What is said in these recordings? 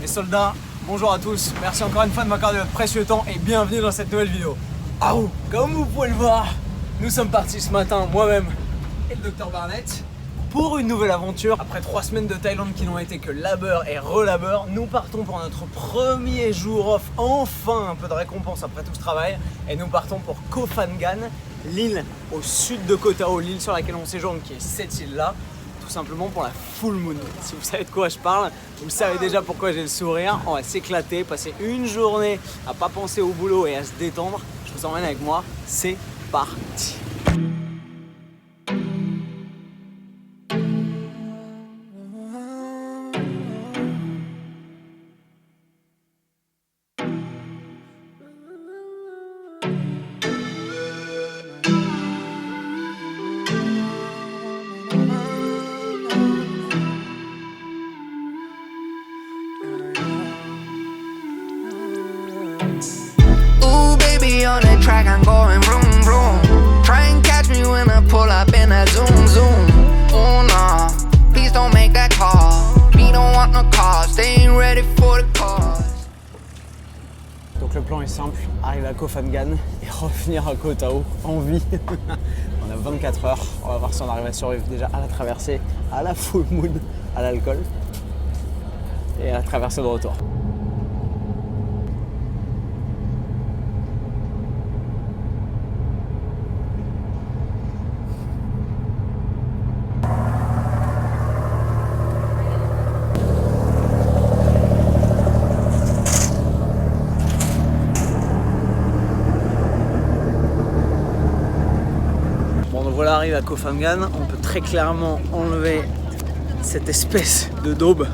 Les soldats, bonjour à tous, merci encore une fois de m'accorder votre précieux temps et bienvenue dans cette nouvelle vidéo. Comme vous pouvez le voir, nous sommes partis ce matin, moi-même et le Dr Barnett, pour une nouvelle aventure. Après 3 semaines de Thaïlande qui n'ont été que labeur et relabeur, nous partons pour notre premier jour off, enfin un peu de récompense après tout ce travail. Et nous partons pour Koh Phangan, l'île au sud de Koh Tao, l'île sur laquelle on séjourne, qui est cette île-là. Tout simplement pour la full moon. Si vous savez de quoi je parle, vous savez déjà pourquoi j'ai le sourire. On va s'éclater, passer une journée à pas penser au boulot et à se détendre. Je vous emmène avec moi, c'est parti. On the track, I'm going vroom vroom. Try and catch me when I pull up in a zoom zoom. Oh no, please don't make that call. We don't want no calls, they ain't ready for the cause. Donc le plan est simple, arriver à Koh Phangan et revenir à Koh Tao en vie. On a 24 heures, on va voir si on arrive à survivre déjà à la traversée, à la full moon, à l'alcool et à la traversée de retour. Voilà, arrive à Koh Phangan, on peut très clairement enlever cette espèce de daube.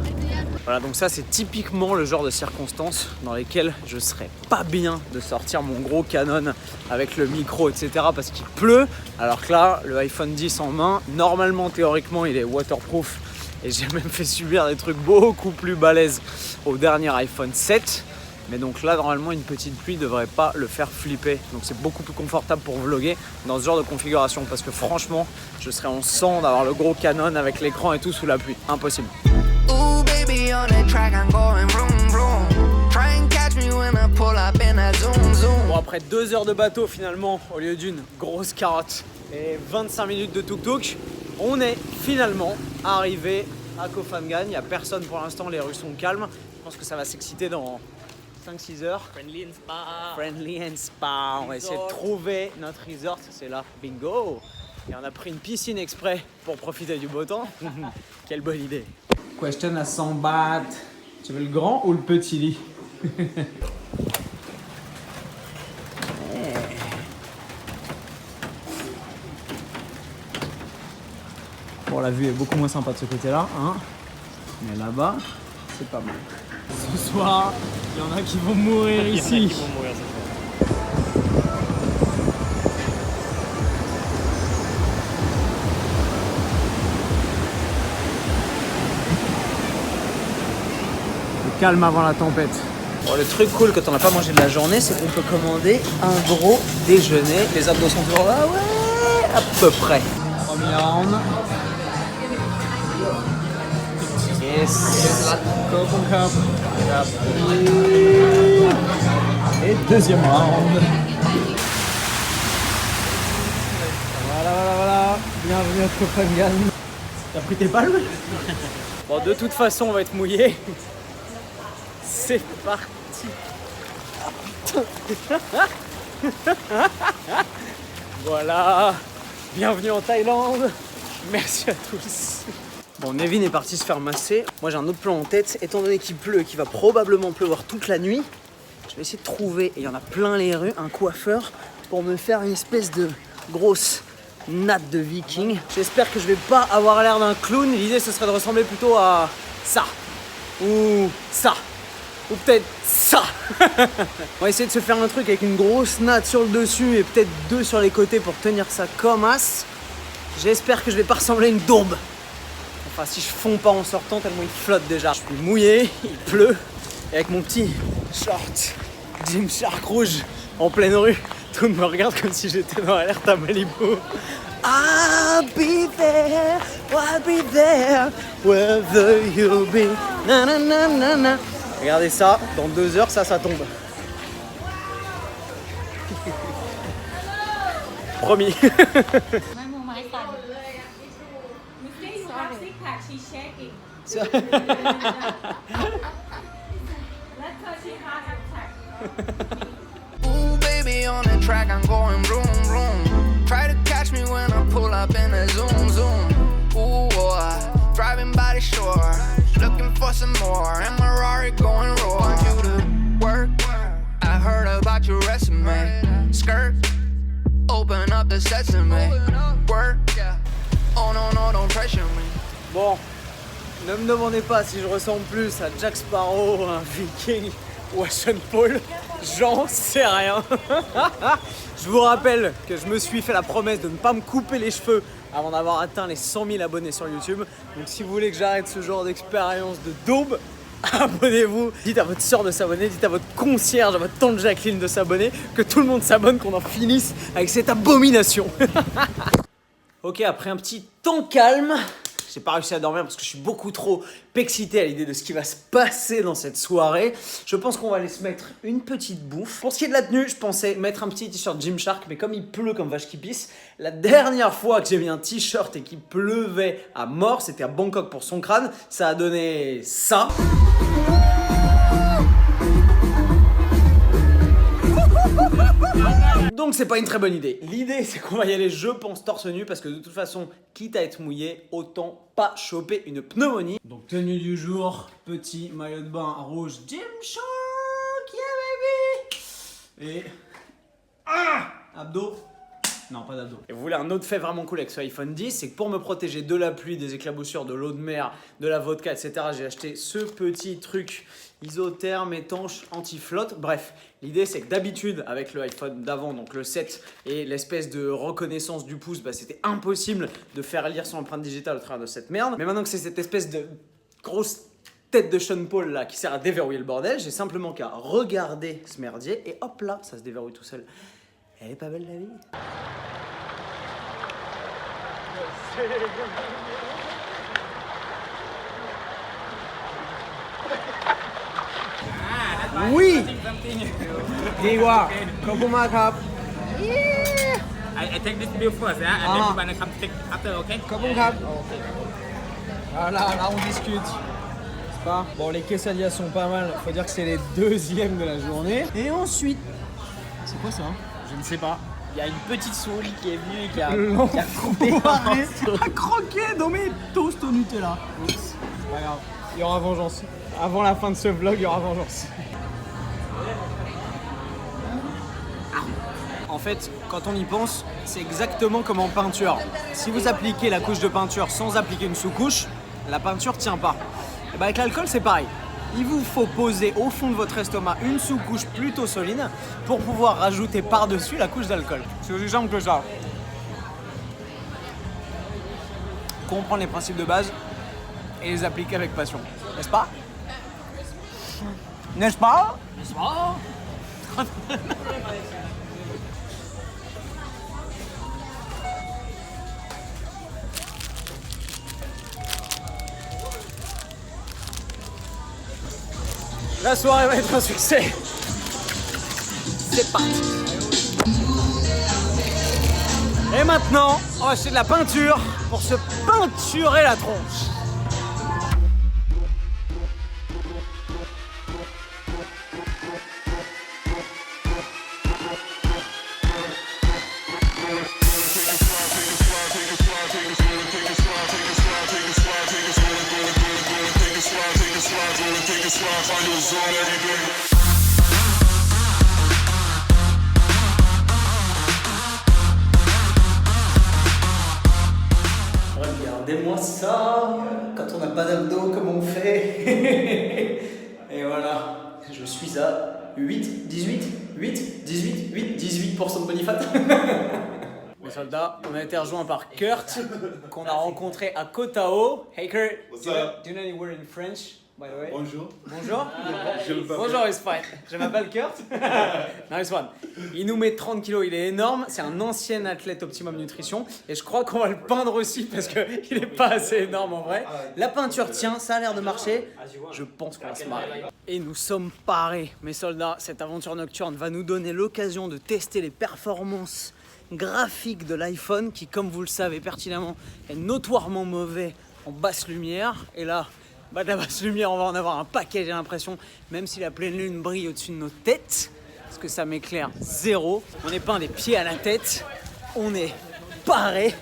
Voilà, donc ça c'est typiquement le genre de circonstances dans lesquelles je serais pas bien de sortir mon gros Canon avec le micro, etc. parce qu'il pleut, alors que là, le iPhone 10 en main, normalement, théoriquement, il est waterproof et j'ai même fait subir des trucs beaucoup plus balèzes au dernier iPhone 7. Mais donc là, normalement, une petite pluie ne devrait pas le faire flipper. Donc c'est beaucoup plus confortable pour vlogger dans ce genre de configuration. Parce que franchement, je serais en sang d'avoir le gros Canon avec l'écran et tout sous la pluie. Impossible. Ooh, baby, on the track, I'm going vroom vroom. Try and catch me when I pull up in a zoom zoom. Bon, après 2 heures de bateau finalement, au lieu d'une grosse carotte et 25 minutes de tuk-tuk, on est finalement arrivé à Koh Phangan. Il n'y a personne pour l'instant, les rues sont calmes. Je pense que ça va s'exciter dans 5-6 heures. Friendly and spa. Friendly and spa. On va essayer de trouver notre resort. C'est là. Bingo. Et on a pris une piscine exprès pour profiter du beau temps. Quelle bonne idée. Question à 100 bahts. Tu veux le grand ou le petit lit? Bon, la vue est beaucoup moins sympa de ce côté-là, hein. Mais là-bas, c'est pas mal. Ce soir, il y en a qui vont mourir ici. Le calme avant la tempête. Bon, le truc cool quand on n'a pas mangé de la journée, c'est qu'on peut commander un gros déjeuner. Les abdos sont toujours là, ouais, à peu près. Premier round. Yes. Coco Cup. Et deuxième round. Voilà. Bienvenue à Koh Phangan. T'as pris tes palmes? Bon, de toute façon, on va être mouillé. C'est parti. Voilà. Bienvenue en Thaïlande. Merci à tous. Bon, Nevin est parti se faire masser. Moi, j'ai un autre plan en tête. Étant donné qu'il pleut et qu'il va probablement pleuvoir toute la nuit, je vais essayer de trouver, et il y en a plein les rues, un coiffeur pour me faire une espèce de grosse natte de viking. J'espère que je vais pas avoir l'air d'un clown. L'idée, ce serait de ressembler plutôt à ça. Ou ça. Ou peut-être ça. On va essayer de se faire un truc avec une grosse natte sur le dessus et peut-être 2 sur les côtés pour tenir ça comme as. J'espère que je vais pas ressembler à une daube. Enfin, si je fonds pas en sortant, tellement il flotte déjà. Je suis mouillé, il pleut. Et avec mon petit short Gymshark rouge en pleine rue, tout le monde me regarde comme si j'étais dans l'alerte à Malibu. I'll be there, whether you'll be. Na na na na na. Regardez ça, dans 2 heures, ça tombe. Promis. Ooh, baby, on the track, I'm going vroom, vroom. Try to catch me when I pull up in a zoom, zoom. Ooh, boy, driving by the shore, looking for some more. And my Rari going roar. Want you to work? I heard about your resume. Skirt, open up the sesame. Work, oh no, no, don't pressure me. Bon, ne me demandez pas si je ressemble plus à Jack Sparrow, un Viking ou à Sean Paul. J'en sais rien. Je vous rappelle que je me suis fait la promesse de ne pas me couper les cheveux avant d'avoir atteint les 100 000 abonnés sur YouTube. Donc si vous voulez que j'arrête ce genre d'expérience de daube, abonnez-vous. Dites à votre soeur de s'abonner, dites à votre concierge, à votre tante Jacqueline de s'abonner, que tout le monde s'abonne, qu'on en finisse avec cette abomination. Ok, après un petit temps calme, j'ai pas réussi à dormir parce que je suis beaucoup trop excité à l'idée de ce qui va se passer dans cette soirée. Je pense qu'on va aller se mettre une petite bouffe. Pour ce qui est de la tenue, je pensais mettre un petit t-shirt Gymshark, mais comme il pleut comme vache qui pisse, la dernière fois que j'ai mis un t-shirt et qu'il pleuvait à mort, c'était à Bangkok pour son crâne, ça a donné ça. Donc c'est pas une très bonne idée. L'idée c'est qu'on va y aller, je pense, torse nu parce que de toute façon, quitte à être mouillé, autant pas choper une pneumonie. Donc tenue du jour, petit maillot de bain rouge Gymshark, yeah baby. Et abdos. Non, pas d'abdos. Et vous voulez un autre fait vraiment cool avec ce iPhone 10, c'est que pour me protéger de la pluie, des éclaboussures, de l'eau de mer, de la vodka, etc., j'ai acheté ce petit truc isotherme, étanche, anti-flotte. Bref, l'idée c'est que d'habitude, avec le iPhone d'avant, donc le 7, et l'espèce de reconnaissance du pouce, bah, c'était impossible de faire lire son empreinte digitale au travers de cette merde. Mais maintenant que c'est cette espèce de grosse tête de Sean Paul là qui sert à déverrouiller le bordel, j'ai simplement qu'à regarder ce merdier et hop là, ça se déverrouille tout seul. Elle est pas belle la vie? Oui! Dewa, Kokuma Cup. I take this bill first, yeah, and then you wanna come take after, okay? Kokuma Cup. Là, on discute. C'est pas? Bon, les quesadillas sont pas mal. Faut dire que c'est les deuxièmes de la journée. Et ensuite, c'est quoi ça? Je ne sais pas. Il y a une petite souris qui est venue et qui a coupé a croqué dans mes toasts au Nutella. Oups, c'est pas grave. Il y aura vengeance. Avant la fin de ce vlog, il y aura vengeance. En fait, quand on y pense, c'est exactement comme en peinture. Si vous appliquez la couche de peinture sans appliquer une sous-couche, la peinture tient pas. Et bah avec l'alcool, c'est pareil. Il vous faut poser au fond de votre estomac une sous-couche plutôt solide pour pouvoir rajouter par-dessus la couche d'alcool. C'est aussi simple que ça. Comprendre les principes de base et les appliquer avec passion. N'est-ce pas? N'est-ce pas? N'est-ce pas? La soirée va être un succès. C'est parti. Et maintenant, on va acheter de la peinture pour se peinturer la tronche. Regardez-moi ça, quand on n'a pas d'abdos, comment on fait? Et voilà, je suis à 8, 18, 8, 18, 8, 18% de body fat. Les soldats, on a été rejoints par Kurt, qu'on a rencontré à Koh Tao. Hey Kurt, do you know any word in French? by the way. Bonjour. Bonjour. Je m'appelle- Bonjour, it's fine. Je m'appelle Kurt. Nice one. Il nous met 30 kilos, il est énorme. C'est un ancien athlète Optimum Nutrition. Et je crois qu'on va le peindre aussi parce qu'il n'est pas assez énorme en vrai. La peinture tient, ça a l'air de marcher. Je pense qu'on va se marrer. Et nous sommes parés, mes soldats. Cette aventure nocturne va nous donner l'occasion de tester les performances graphique de l'iPhone qui, comme vous le savez pertinemment, est notoirement mauvais en basse lumière. Et là, de la basse lumière, on va en avoir un paquet, j'ai l'impression, même si la pleine lune brille au-dessus de nos têtes, parce que ça m'éclaire zéro. On est peint des pieds à la tête, on est parés.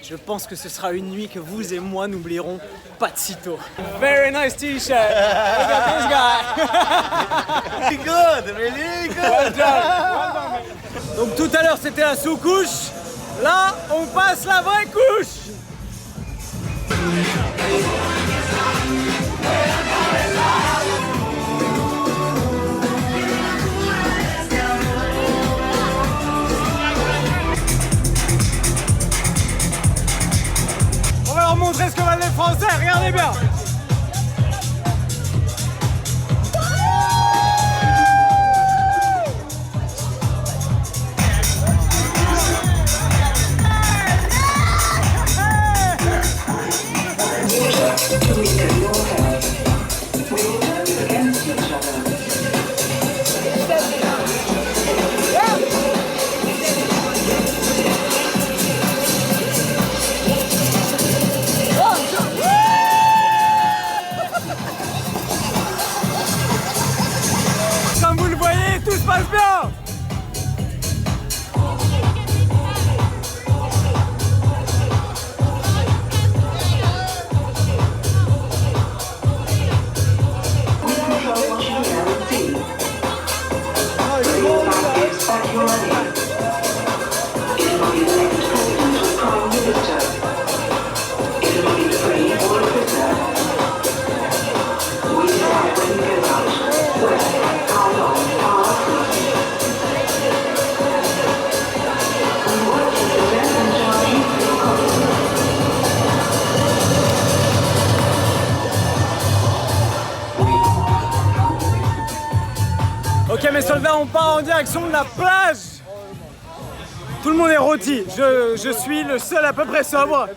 Je pense que ce sera une nuit que vous et moi n'oublierons pas de sitôt. Very nice t-shirt. Look at this guy. Good, really good. Well done. Donc tout à l'heure c'était la sous-couche, là on passe la vraie couche. On va leur montrer ce que valent les Français, regardez bien. Comme vous le voyez, tout se passe bien. Ok mes soldats, on part en direction de la plage. Tout le monde est rôti. Je suis le seul à peu près sobre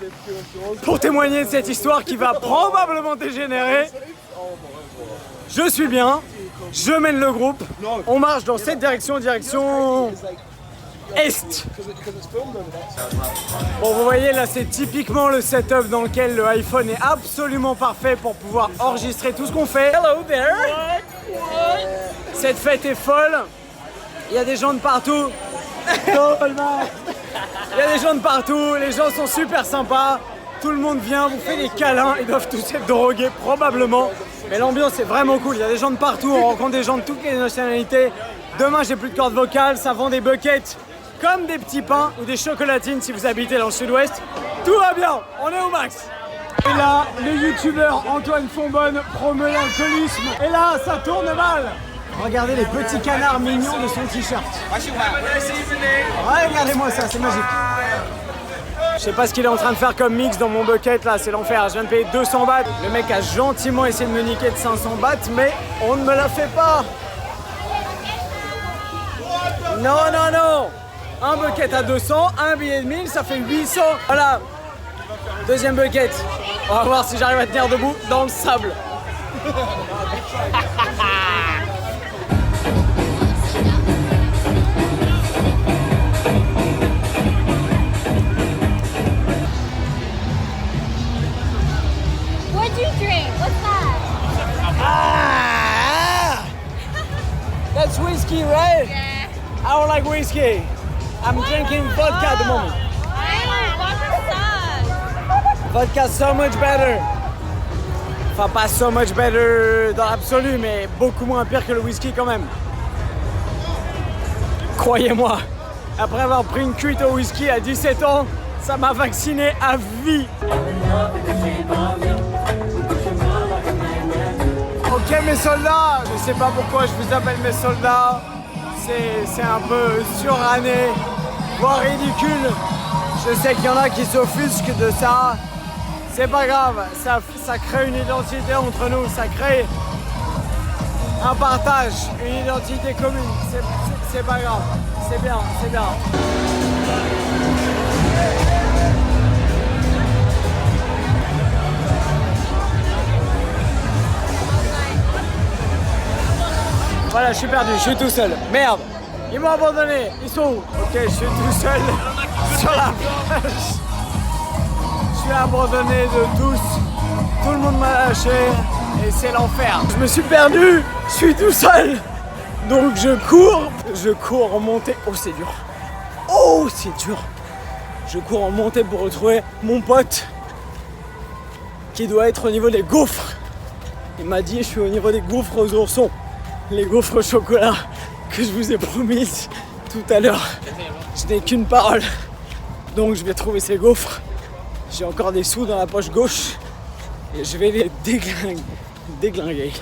pour témoigner de cette histoire qui va probablement dégénérer. Je suis bien, je mène le groupe. On marche dans cette direction, direction est. Bon, vous voyez là, c'est typiquement le setup dans lequel le iPhone est absolument parfait pour pouvoir enregistrer tout ce qu'on fait. Hello there. Cette fête est folle. Il y a des gens de partout. Il y a des gens de partout. Les gens sont super sympas. Tout le monde vient, vous fait des câlins. Ils doivent tous être drogués probablement. Mais l'ambiance est vraiment cool. Il y a des gens de partout. On rencontre des gens de toutes les nationalités. Demain, j'ai plus de cordes vocales. Ça vend des buckets comme des petits pains ou des chocolatines si vous habitez dans le sud-ouest. Tout va bien. On est au max. Et là, le youtubeur Antoine Fonbonne promeut l'alcoolisme. Et là, ça tourne mal. Regardez les petits canards mignons de son t-shirt. Regardez-moi ça, c'est magique. Je sais pas ce qu'il est en train de faire comme mix dans mon bucket là, c'est l'enfer. Je viens de payer 200 bahts. Le mec a gentiment essayé de me niquer de 500 bahts, mais on ne me la fait pas. Non, non, non. Un bucket à 200, un billet de 1000, ça fait 800. Voilà. Deuxième bucket. On va voir si j'arrive à tenir debout dans le sable. What do you drink? What's that? Ah! That's whiskey, right? Yeah. I don't like whiskey. I'm drinking vodka at the moment. Vodka so much better. Enfin, pas so much better dans l'absolu, mais beaucoup moins pire que le whisky quand même. Croyez-moi, après avoir pris une cuite au whisky à 17 ans, ça m'a vacciné à vie. Ok mes soldats, je sais pas pourquoi je vous appelle mes soldats. C'est un peu suranné, voire ridicule. Je sais qu'il y en a qui s'offusquent de ça. C'est pas grave, ça crée une identité entre nous, ça crée un partage, une identité commune. C'est pas grave, c'est bien, c'est bien. Voilà, je suis perdu, je suis tout seul. Merde, ils m'ont abandonné, ils sont où? Ok, je suis tout seul sur la plage. Je suis abandonné de tous. Tout le monde m'a lâché et c'est l'enfer. Je me suis perdu, je suis tout seul. Donc je cours en montée. Oh, c'est dur. Oh, c'est dur. Je cours en montée pour retrouver mon pote qui doit être au niveau des gaufres. Il m'a dit je suis au niveau des gaufres aux oursons. Les gaufres au chocolat que je vous ai promises tout à l'heure. Je n'ai qu'une parole. Donc je vais trouver ces gaufres. J'ai encore des sous dans la poche gauche. Et je vais les déglinguer.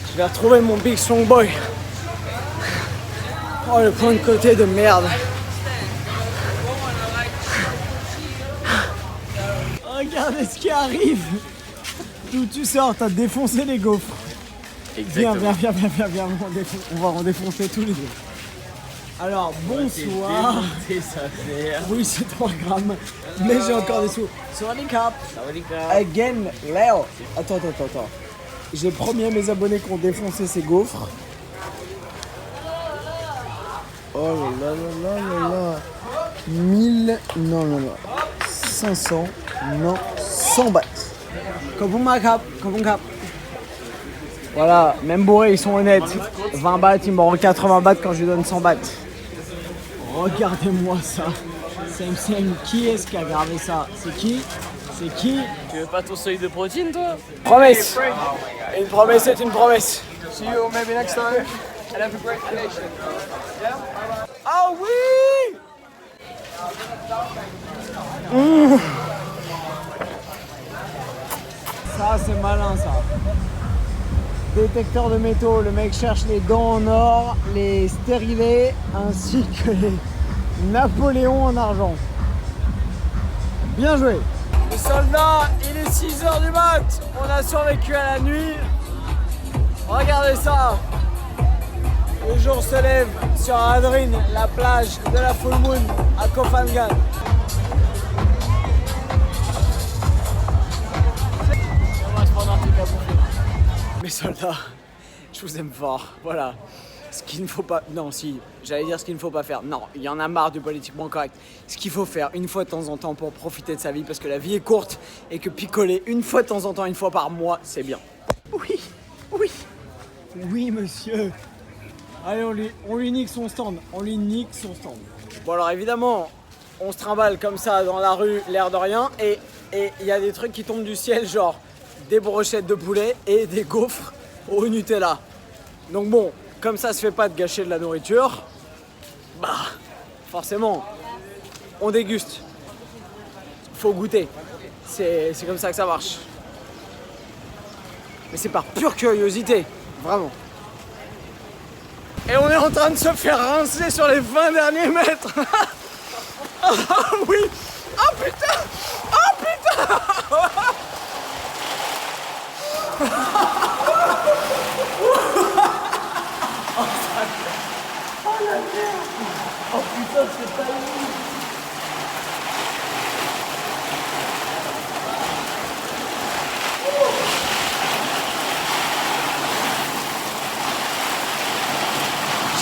Je vais retrouver mon Big Strong Boy. Oh, le point de côté de merde. Regardez ce qui arrive. D'où tu sors, t'as défoncé les gaufres. Viens, on va en défoncer tous les deux. Alors, bonsoir. Oui, c'est 3 grammes. Mais j'ai encore des sous. Sawadee-kap. Again, Léo. Attends. J'ai promis à mes abonnés qu'on défonçait ces gaufres. Oh là. 1000. Non. 500. Non. 100 bahts. Kap. Voilà, même bourré, ils sont honnêtes. 20 bahts, ils m'auront 80 bahts quand je lui donne 100 bahts. Regardez-moi ça. Same. Qui est-ce qui a gravé ça? C'est qui? Tu veux pas ton seuil de protéines, toi? Promesse. Une promesse est une promesse. See you maybe next time. And have a great vacation. Ah oui! Ça, c'est malin, ça. Détecteur de métaux, le mec cherche les dents en or, les stérilés ainsi que les Napoléons en argent. Bien joué. Les soldats, il est 6h du mat, on a survécu à la nuit. Regardez ça. Le jour se lève sur Adrin, la plage de la Full Moon à Koh Phangan. Mes soldats, je vous aime fort, voilà. Ce qu'il ne faut pas... Non, si, j'allais dire ce qu'il ne faut pas faire. Non, il y en a marre du politiquement correct. Ce qu'il faut faire une fois de temps en temps pour profiter de sa vie, parce que la vie est courte et que picoler une fois de temps en temps, une fois par mois, c'est bien. Oui, monsieur. Allez, on lui nique son stand. Bon, alors évidemment, on se trimballe comme ça dans la rue, l'air de rien, et il y a des trucs qui tombent du ciel, genre des brochettes de poulet et des gaufres au Nutella. Donc bon, comme ça se fait pas de gâcher de la nourriture, bah forcément, on déguste. Faut goûter. C'est comme ça que ça marche. Mais c'est par pure curiosité, vraiment. Et on est en train de se faire rincer sur les 20 derniers mètres. Ah oui. Ah putain.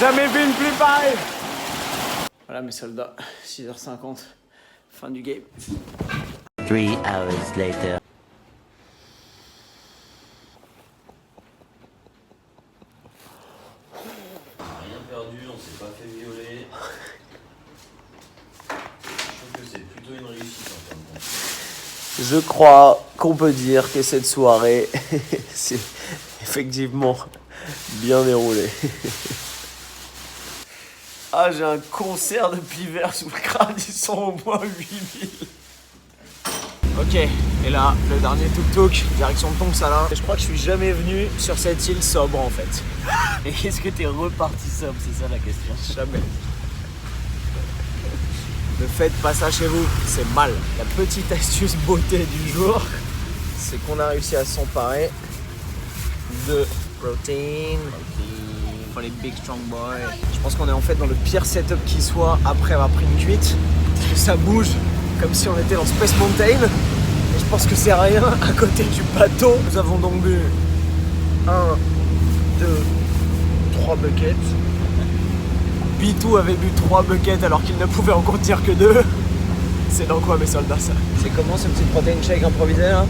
Jamais vu une pluie pareille. Voilà mes soldats, 6h50, fin du game. 3 hours later. Rien perdu, on s'est pas fait violer. Je trouve que c'est plutôt une réussite en fin de compte. Je crois qu'on peut dire que cette soirée s'est effectivement bien déroulée. Ah, j'ai un concert de pivert sous le crâne, ils sont au moins 8000. Ok, et là, le dernier tuk-tuk, direction de Tongsalan. Je crois que je suis jamais venu sur cette île sobre en fait. Et est-ce que t'es reparti sobre, c'est ça la question? Jamais. Ne faites pas ça chez vous, c'est mal. La petite astuce beauté du jour, c'est qu'on a réussi à s'emparer de protéines pour les big strong boys. Je pense qu'on est en fait dans le pire setup qui soit après avoir pris une cuite, parce que ça bouge comme si on était dans Space Mountain. Et je pense que c'est rien à côté du bateau. Nous avons donc bu 1, 2, 3 buckets. Bitou avait bu 3 buckets alors qu'il ne pouvait en contenir que 2. C'est dans quoi mes soldats ça? C'est comment ce petit protein shake improvisé là?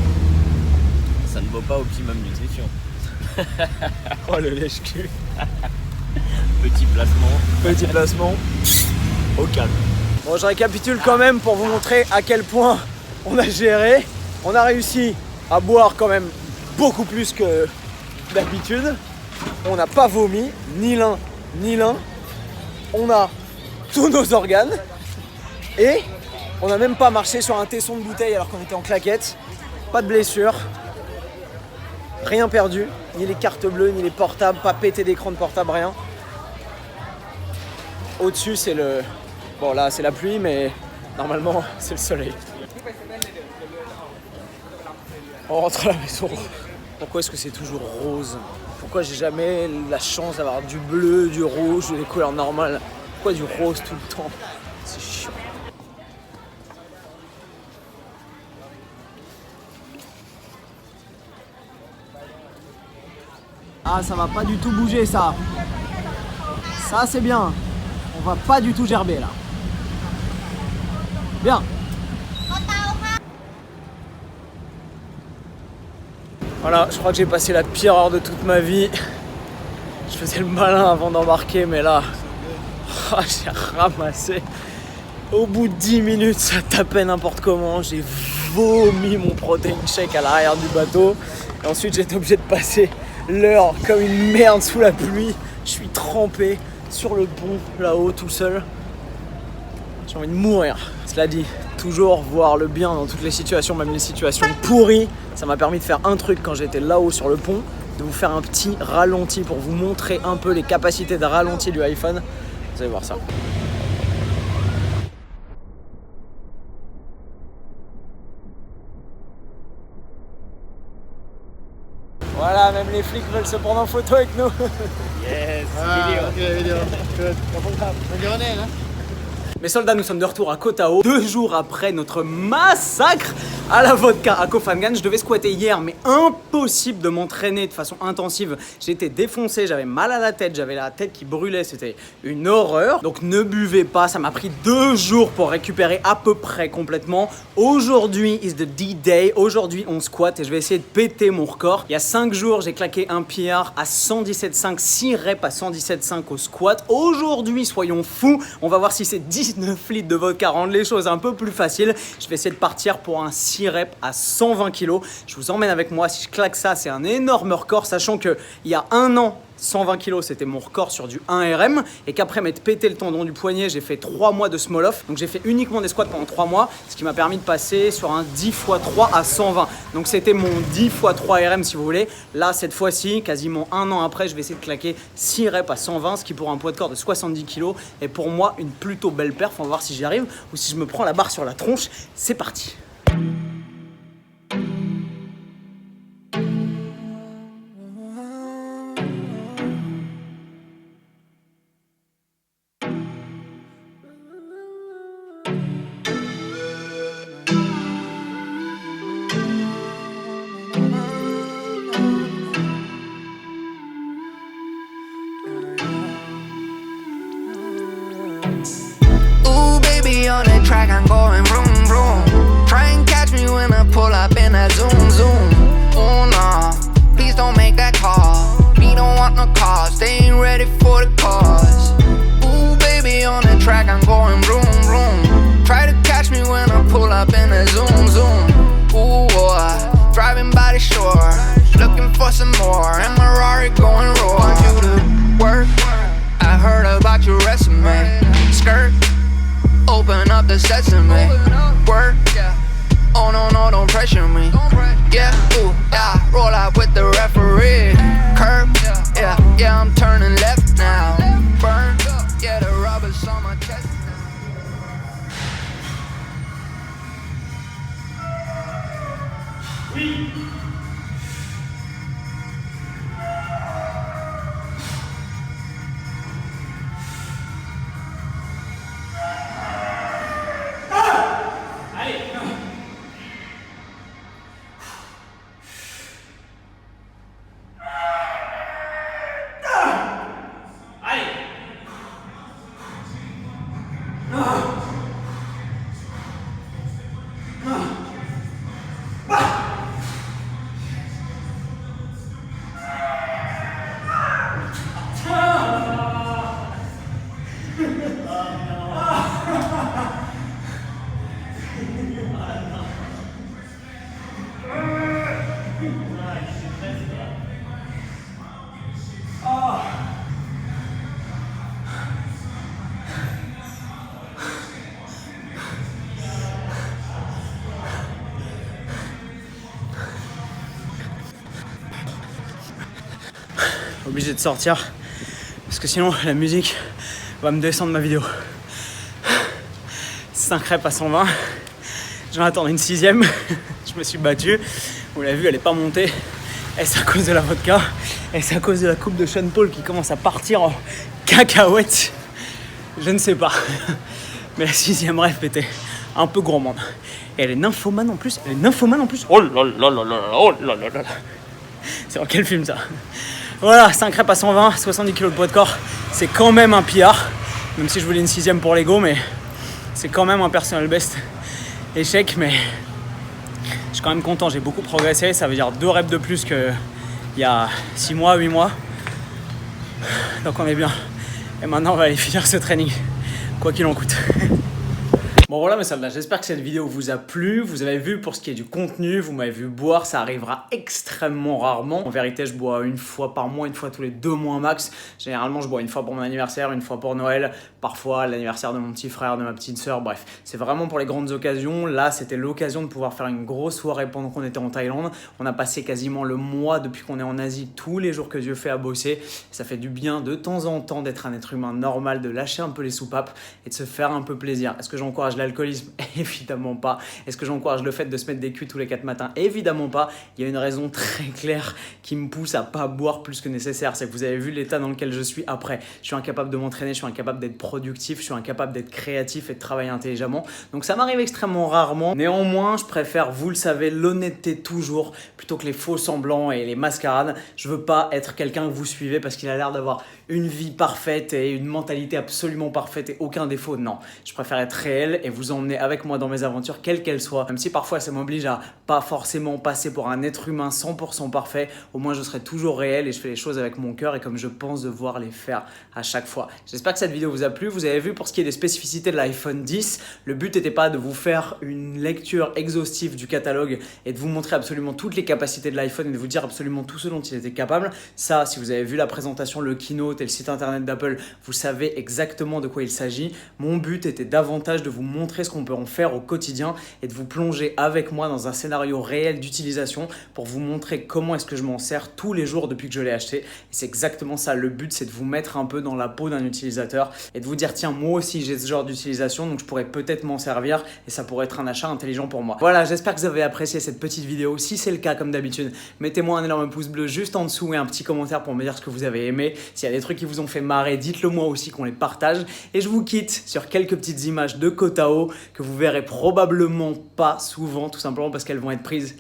Ça ne vaut pas Optimum Nutrition. Oh le lèche-cul. Petit placement. Petit placement. Au calme. Bon, je récapitule quand même pour vous montrer à quel point on a géré. On a réussi à boire quand même beaucoup plus que d'habitude. On n'a pas vomi, ni l'un ni l'un. On a tous nos organes. Et on n'a même pas marché sur un tesson de bouteille alors qu'on était en claquette. Pas de blessure. Rien perdu. Ni les cartes bleues, ni les portables. Pas pété d'écran de portable, rien. Au-dessus, c'est le... Bon, là, c'est la pluie, mais normalement, c'est le soleil. On rentre à la maison. Pourquoi est-ce que c'est toujours rose? Pourquoi j'ai jamais la chance d'avoir du bleu, du rouge, des couleurs normales? Pourquoi du rose tout le temps? C'est chiant. Ah, ça va pas du tout bouger, ça. Ça, c'est bien. On va pas du tout gerber, là. Bien. Voilà, je crois que j'ai passé la pire heure de toute ma vie. Je faisais le malin avant d'embarquer, mais là, j'ai ramassé. Au bout de 10 minutes, ça tapait n'importe comment. J'ai vomi mon protein shake à l'arrière du bateau. Et ensuite, j'étais obligé de passer l'heure comme une merde sous la pluie. Je suis trempé sur le pont, là-haut, tout seul. J'ai envie de mourir. Cela dit, toujours voir le bien dans toutes les situations, même les situations pourries. Ça m'a permis de faire un truc quand j'étais là-haut sur le pont, de vous faire un petit ralenti pour vous montrer un peu les capacités de ralenti du iPhone. Vous allez voir ça. Voilà, même les flics veulent se prendre en photo avec nous. Yes, Video. Good. Bonne journée, hein. Mes soldats, nous sommes de retour à Koh Tao, 2 jours après notre massacre à la vodka à Koh Phangan. Je devais squatter hier, mais impossible de m'entraîner de façon intensive. J'étais défoncé, j'avais mal à la tête, j'avais la tête qui brûlait, c'était une horreur. Donc ne buvez pas, ça m'a pris 2 jours pour récupérer à peu près complètement. Aujourd'hui is the D-Day, aujourd'hui on squatte et je vais essayer de péter mon record. Il y a 5 jours, j'ai claqué un PR à 117,5, 6 reps à 117,5 au squat. Aujourd'hui, soyons fous, on va voir si c'est 19 litres de vodka rendent les choses un peu plus faciles. Je vais essayer de partir pour un 6 reps à 120 kg. Je vous emmène avec moi, si je claque ça, c'est un énorme record, sachant qu'il y a 1 an, 120 kg c'était mon record sur du 1RM et qu'après m'être pété le tendon du poignet, j'ai fait 3 mois de small off. Donc j'ai fait uniquement des squats pendant 3 mois, ce qui m'a permis de passer sur un 10 x 3 à 120. Donc c'était mon 10 x 3 RM si vous voulez. Là cette fois-ci, quasiment 1 an après, je vais essayer de claquer 6 reps à 120, ce qui pour un poids de corps de 70 kg est pour moi une plutôt belle perf. On va voir si j'y arrive ou si je me prends la barre sur la tronche. C'est parti. On the track, I'm going vroom vroom. Try and catch me when I pull up in that zoom zoom. Oh no, please don't make that call. We don't want no calls, they ain't ready for the cause. Ooh baby, on the track, I'm going vroom vroom. Try to catch me when I pull up in that zoom zoom. Ooh boy, driving by the shore, looking for some more. And my Rari going raw. Want you to work? I heard about your resume. Skirt. Open up the sesame, work, oh no, no, don't pressure me, yeah, ooh, yeah, roll out with the referee, curb, yeah, yeah, I'm turning left now, burn, yeah, the rubber's on my chest now. obligé de sortir parce que sinon la musique va me descendre ma vidéo. 5 crêpes à 120. J'en attends une 6ème. Je me suis battu. Vous l'avez vu, elle n'est pas montée. Est-ce à cause de la vodka? Est-ce à cause de la coupe de Sean Paul qui commence à partir en cacahuète? Je ne sais pas. Mais la 6ème rêve était un peu gourmande. Et elle est nymphomane en plus. Oh là là là là, oh là là là. C'est dans quel film ça? Voilà, 5 crêpes à 120, 70 kg de poids de corps. C'est quand même un PR. Même si je voulais une 6ème pour l'ego, mais c'est quand même un personal best. Échec, mais je suis quand même content. J'ai beaucoup progressé. Ça veut dire 2 reps de plus qu'il y a 6 mois, 8 mois. Donc on est bien. Et maintenant, on va aller finir ce training, quoi qu'il en coûte. Bon voilà mes soldats, j'espère que cette vidéo vous a plu. Vous avez vu pour ce qui est du contenu, vous m'avez vu boire, ça arrivera extrêmement rarement. En vérité, je bois une fois par mois, une fois tous les 2 mois max. Généralement, je bois une fois pour mon anniversaire, une fois pour Noël, parfois l'anniversaire de mon petit frère, de ma petite sœur, bref. C'est vraiment pour les grandes occasions. Là, c'était l'occasion de pouvoir faire une grosse soirée pendant qu'on était en Thaïlande. On a passé quasiment le mois depuis qu'on est en Asie, tous les jours que Dieu fait à bosser. Ça fait du bien de temps en temps d'être un être humain normal, de lâcher un peu les soupapes et de se faire un peu plaisir. Est-ce que j'encourage l'alcoolisme? Évidemment pas. Est-ce que j'encourage le fait de se mettre des culs tous les 4 matins? Évidemment pas. Il y a une raison très claire qui me pousse à pas boire plus que nécessaire. C'est que vous avez vu l'état dans lequel je suis après. Je suis incapable de m'entraîner, je suis incapable d'être productif, je suis incapable d'être créatif et de travailler intelligemment. Donc ça m'arrive extrêmement rarement. Néanmoins, je préfère, vous le savez, l'honnêteté toujours plutôt que les faux semblants et les mascarades. Je veux pas être quelqu'un que vous suivez parce qu'il a l'air d'avoir une vie parfaite et une mentalité absolument parfaite et aucun défaut. Non, je préfère être réel et vous emmener avec moi dans mes aventures, quelles qu'elles soient. Même si parfois ça m'oblige à pas forcément passer pour un être humain 100% parfait, au moins je serai toujours réel et je fais les choses avec mon cœur et comme je pense devoir les faire à chaque fois. J'espère que cette vidéo vous a plu. Vous avez vu pour ce qui est des spécificités de l'iPhone 10, le but n'était pas de vous faire une lecture exhaustive du catalogue et de vous montrer absolument toutes les capacités de l'iPhone et de vous dire absolument tout ce dont il était capable. Ça, si vous avez vu la présentation, le keynote et le site internet d'Apple, vous savez exactement de quoi il s'agit. Mon but était davantage de vous montrer ce qu'on peut en faire au quotidien et de vous plonger avec moi dans un scénario réel d'utilisation pour vous montrer comment est-ce que je m'en sers tous les jours depuis que je l'ai acheté. Et c'est exactement ça, le but c'est de vous mettre un peu dans la peau d'un utilisateur et de vous dire tiens, moi aussi j'ai ce genre d'utilisation donc je pourrais peut-être m'en servir et ça pourrait être un achat intelligent pour moi. Voilà, j'espère que vous avez apprécié cette petite vidéo. Si c'est le cas, comme d'habitude, mettez-moi un énorme pouce bleu juste en dessous et un petit commentaire pour me dire ce que vous avez aimé. S'il y a des trucs qui vous ont fait marrer, dites-le moi aussi qu'on les partage. Et je vous quitte sur quelques petites images de Koh Tao que vous verrez probablement pas souvent, tout simplement parce qu'elles vont être prises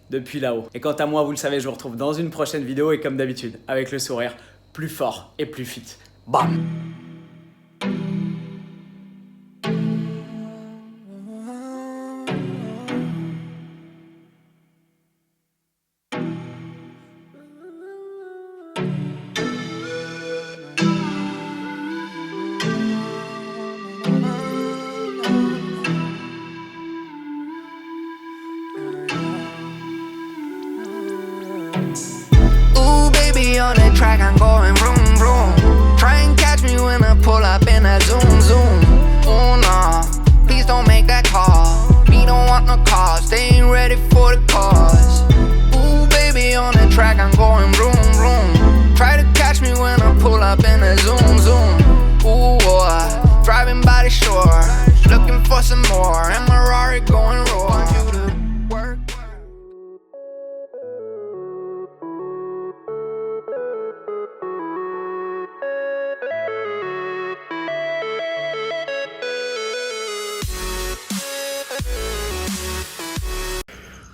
depuis là-haut. Et quant à moi, vous le savez, je vous retrouve dans une prochaine vidéo et comme d'habitude, avec le sourire plus fort et plus fit. Bam! On the track, I'm going vroom vroom. Try and catch me when I pull up in a zoom zoom. Oh no, please don't make that call. We don't want no cause, they ain't ready for the cause. Ooh baby, on the track, I'm going vroom vroom. Try to catch me when I pull up in a zoom zoom. Ooh boy, driving by the shore, looking for some more. And my Rari going roar. Want you to work.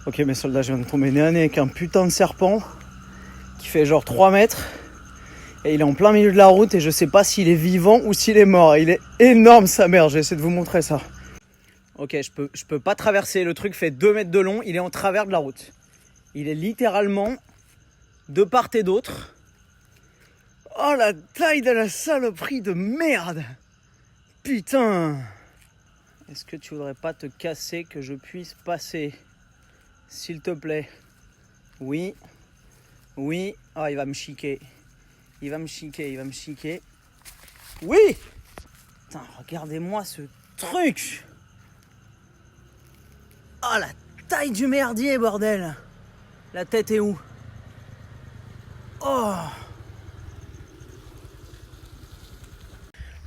Ok mes soldats, je viens de tomber nez à nez avec un putain de serpent qui fait genre 3 mètres et il est en plein milieu de la route et je sais pas s'il est vivant ou s'il est mort. Il est énorme sa mère, j'ai essayé de vous montrer ça. Ok, je peux pas traverser, le truc fait 2 mètres de long, il est en travers de la route. Il est littéralement de part et d'autre. Oh la taille de la saloperie de merde! Putain! Est-ce que tu voudrais pas te casser que je puisse passer? S'il te plaît. Oui. Oui. Ah, il va me chiquer. Il va me chiquer. Oui! Putain, regardez-moi ce truc! Oh, la taille du merdier, bordel! La tête est où? Oh!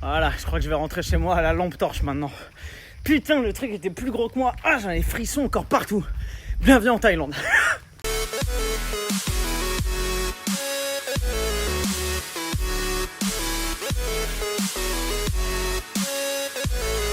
Voilà, je crois que je vais rentrer chez moi à la lampe torche maintenant. Putain, le truc était plus gros que moi. Ah, j'en ai des frissons encore partout. Bienvenue en Thaïlande.